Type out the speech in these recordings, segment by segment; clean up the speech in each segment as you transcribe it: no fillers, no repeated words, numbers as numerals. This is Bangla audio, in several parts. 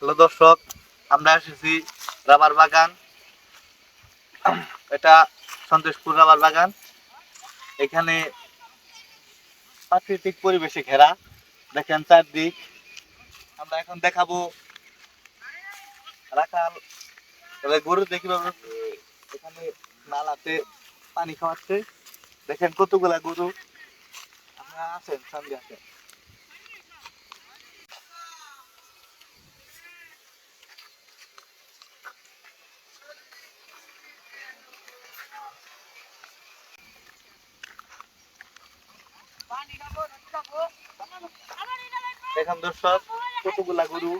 হ্যালো দর্শক, আমরা এসেছি রাবার বাগান। এটা সন্তোষপুর রাবার বাগান। এখানে প্রাকৃতিক পরিবেশে ঘেরা, দেখেন চারদিক। আমরা এখন দেখাবো রাখাল গরু কিভাবে এখানে নালাতে পানি খাওয়াচ্ছে। দেখেন কতগুলা গরু। আপনারা আসেন, সঙ্গে আসেন। দেখেন দর্শক, কতগুলা গরু।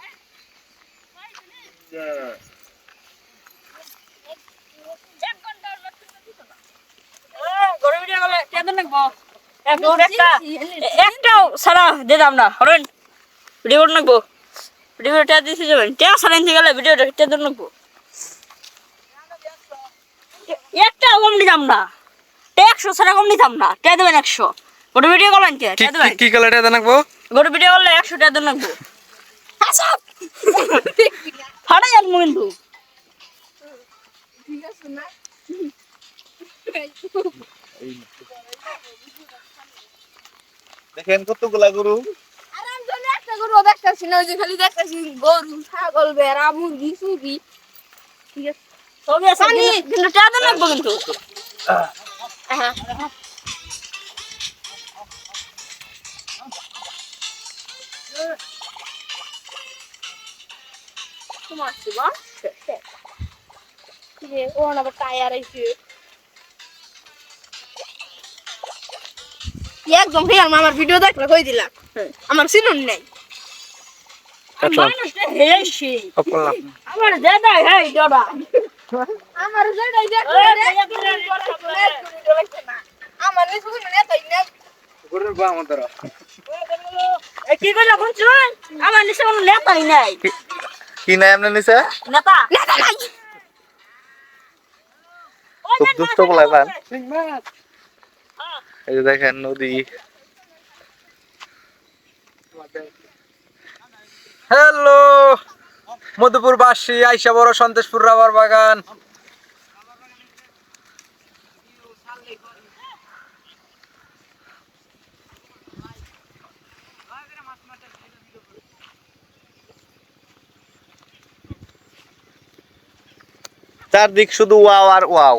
একটাও সারা দিতাম না হরেন ভিডিও নাকবো ভিডিওটা দিতে যাবেন কে সারা নিতে গেলে ভিডিওটা টেন নাকবো একটা কম নিতাম না 100 সারা কম নিতাম না কে দেবেন 100 গোটা ভিডিও করলেন কে দেবেন কি কালার এটা নাকবো গোটা ভিডিও করলে 100 টাকা নাকবো আচ্ছা হাড়াই আর কিন্তু ঠিক আছে না দেখেন কতগুলা গরু। গরু দেখতেছি না, ওই যে খালি দেখতেছি গরু ছাগল ভেড়া মুরগি সুগি ঠিক আছে সবই আছে কিন্তু টাকা লাগবে কিন্তু তোমার শিবা ও আবার টায়ার আইছে একদম ঠিক আমার ভিডিও দেখলে কই দিলাম আমার সিনুন নাই মানুষটা হেসে আমার দাদা হেই দাদা আমার দাদা আমার নিচু না তাই না গরুর গো আমাদের কি কইলা বুঝছুন আমার নিচে কোনো নেতাই নাই কি নাই আপনার নিচে? নেতা নাই খুব দুষ্ট বলাই পান। এই যে দেখেন নদী। হ্যালো মধুপুরবাসী আইসা বড় সন্তোষপুর রাবার বাগান। চারদিক শুধু ওয়াও আর ওয়াও।